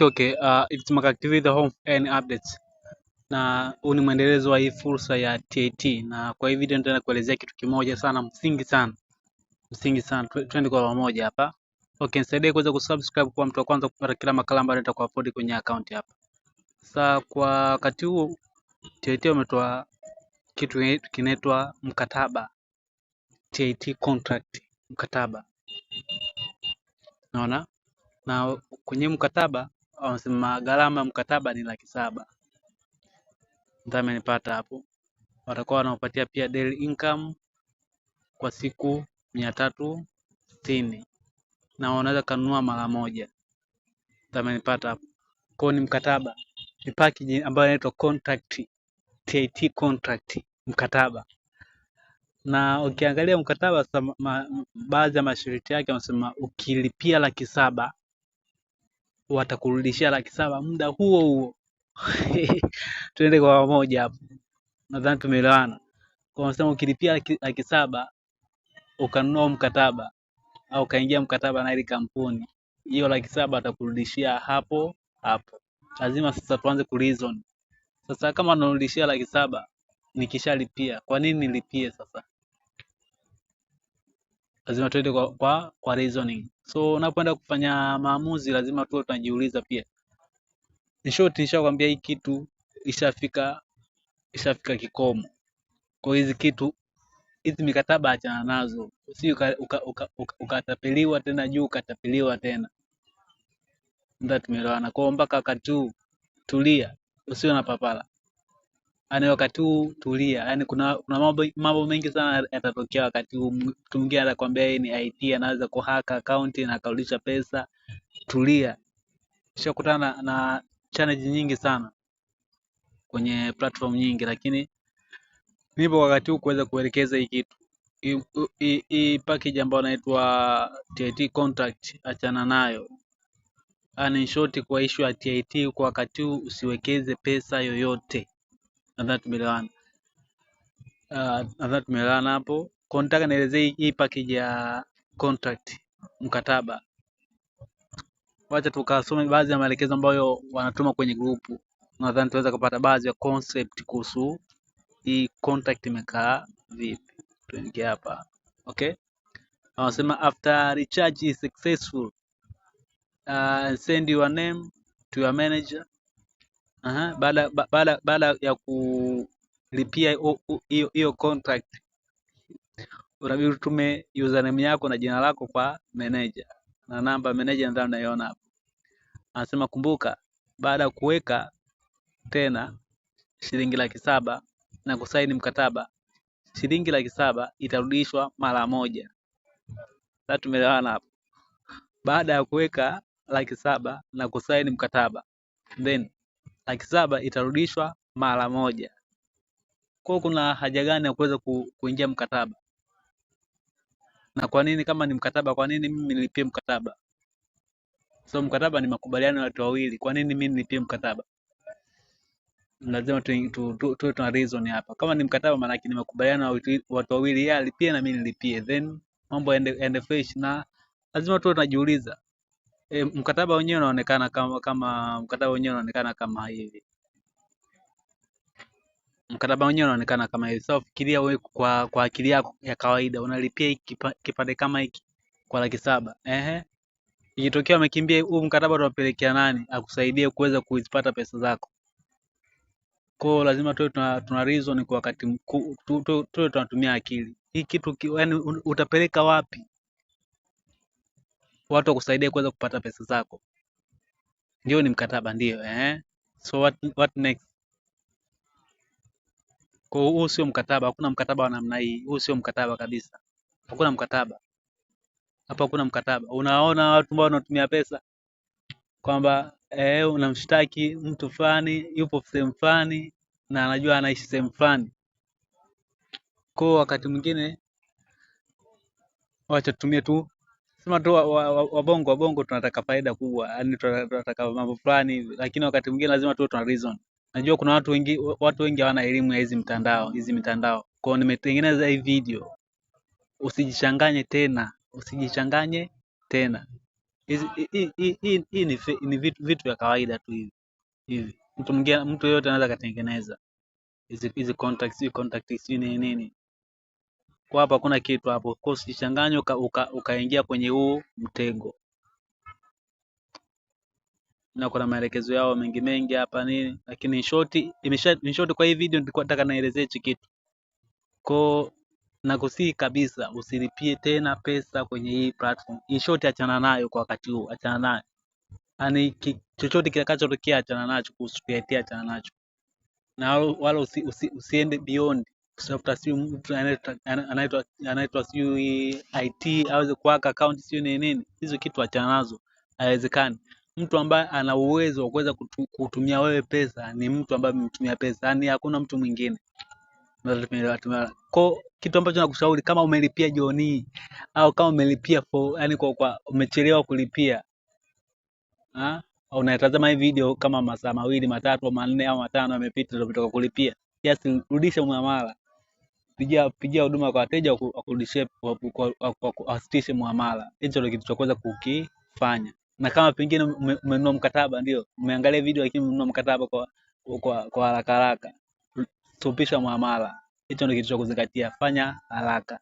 Okay, it's Makak the home and updates. Na huu ni mwendelezo wa hii fursa ya TAT, na kwa hii video nitaenda kuelezea kitu kimoja sana msingi sana. Twende kwa pamoja hapa. Okay, nisaidie kuweza kusubscribe kwa mtu wa kwanza kupata kila makala ambayo nitakuwa upload kwenye account hapa. Sasa kwa wakati huu TAT wametoa kitu kinaitwa mkataba. TAT contract, mkataba. Naona? Na kwenye mkataba wanasema gharama mkataba ni 700,000. Ndio amenipata hapo. Watakuwa wanakupatia pia daily income kwa siku 360 na unaweza kanunua mara moja. Ndio amenipata hapo. Kwa ni mkataba, ni package ambayo inaitwa contract, TAT contract, mkataba. Na ukiangalia mkataba baadhi ya masharti yake wanasema ukilipia 700,000 watakurudishia 700,000 muda huo. Tuende kwa pamoja hapo. Nadhani tumeelewana. Kwa wanasema ukilipia 700,000 ukanunua mkataba au kaingia mkataba na ile kampuni, hiyo 700,000 atakurudishia hapo hapo. Lazima sasa tuanze kureason. Sasa kama anarudishia 700,000 nikishalipia, kwa nini nilipie sasa? Lazima tuende kwa reasoning. So unapoenda kufanya maamuzi lazima tuwe tunajiuliza pia. In short, nishakwambia hii kitu ishafika kikomo. Kwa hizi mikataba achana nazo. Usi ukatapeliwa tena juu ukatapeliwa tena. Ndio tumeelewana. Kwa mpaka wakati huu tulia, usiwe na papala. Yaani wakati huu tulia. Yaani kuna mambo mengi sana yatatokea wakati huu. Mtu mwingine atakwambia yeye ni IT, anaweza kuhack account na akarudisha pesa. Tulia. Nishakutana na challenge nyingi sana kwenye platform nyingi, lakini nipo wakati huu kuweza kuelekeza hii kitu. Hii package ambayo inaitwa TAT contract achana nayo. In short, kwa issue ya TAT kwa wakati huu usiwekeze pesa yoyote. Nadhani tumeelewana hapo. Kwa nataka nielezee hii package ya contract, mkataba. Wacha tukasome baadhi ya maelekezo ambayo wanatuma kwenye grupu. Nadhani tuweza kupata baadhi ya concept kuhusu hii contract imekaa vipi. Tuingie hapa. Okay? Wanasema after recharge is successful, send your name to your manager. Baada ya kulipia hiyo contract, unabidi utume username yako na jina lako kwa manager na namba manager ndio unaiona hapo. Anasema kumbuka, baada ya kuweka tena shilingi 700,000 na kusaini mkataba, shilingi 700,000 itarudishwa mara moja. Sasa tumeelewana hapo. Baada ya kuweka 700,000 na kusaini mkataba, then 700,000 itarudishwa mara moja. Kwa kuna haja gani ya kuweza kuingia mkataba? Na kwa nini kama ni mkataba, kwa nini mimi nilipie mkataba? So mkataba ni makubaliano ya watu wawili. Kwa nini mimi nilipie mkataba? Lazima tuwe tuna reason hapa. Kama ni mkataba maana yake ni makubaliano ya watu wawili, yeye alipie na mimi nilipie. Then mambo ende fresh, na lazima tuwe tunajiuliza. Mkataba wenyewe unaonekana kama mkataba wenyewe unaonekana kama hivi. Mkataba wenyewe unaonekana kama hivi. Sasa fikiria wewe kwa akili yako ya kawaida unalipia kipande kama hiki kwa 700,000. Ikitokea umekimbia, huu mkataba utapelekea nani akusaidie kuweza kuzipata pesa zako? Kwa lazima tuwe tuna reason kwa wakati tuwe tunatumia akili. Hii kitu yani utapeleka wapi watu wakusaidie kuweza kupata pesa zako? Ndio ni mkataba ndio, so what next? Kwa huu sio mkataba, hakuna mkataba wa namna hii. Huu sio mkataba kabisa. Hakuna mkataba. Hapa hakuna mkataba. Unaona watu ambao wanatumia pesa kwamba unamshtaki mtu fulani yupo sehemu fulani na anajua anaishi sehemu fulani. Kwa wakati mwingine wacha tutumie tu sema tu wabongo tunataka faida kubwa, yani tunataka mambo fulani hivi, lakini wakati mwingine lazima tuwe tuna reason. Najua kuna watu wengi hawana elimu ya hizi mitandao. Kwa nimetengeneza hii video. Usijichanganye tena. Hii ni vitu vya kawaida tu hivi. Mtu yoyote anaweza katengeneza hizi contacts ni nini. Kwa hapa kuna kitu hapo, kwa usichanganye ukaingia kwenye huu mtego. Na kuna maelekezo yao mengi hapa nini, lakini in short kwa hii video nilikuwa nataka naelezea hichi kitu. Kwa nakusihi kabisa usilipie tena pesa kwenye hii platform. In short achana nayo kwa wakati huu, achana nayo. Yaani chochote kitakachotokea achana nacho, kuhusu kuyatia achana nacho. Na wala usiende beyond kutafuta siyo mtu anaitwa siyo IT aweze kuweka account siyo nini. Hizo kitu achana nazo, haiwezekani. Mtu ambaye ana uwezo wa kuweza kutumia wewe pesa ni mtu ambaye amemtumia pesa, yaani hakuna mtu mwingine. Kwa kitu ambacho nakushauri, kama umelipia Joni au kama umelipia yani kwa umechelewa kulipia, unatazama hii video kama masaa 2, 3 au 4 au 5 yamepita ndio umetoka kulipia, yes, rudisha muamala. Pigia huduma kwa wateja wakurudishie, wasitishe muamala. Hicho ndio kitu cha kwanza kukifanya. Na kama pengine umenunua mkataba, ndio umeangalia video lakini umenunua mkataba kwa haraka, stopisha muamala. Hicho ndio kitu cha kuzingatia, fanya haraka.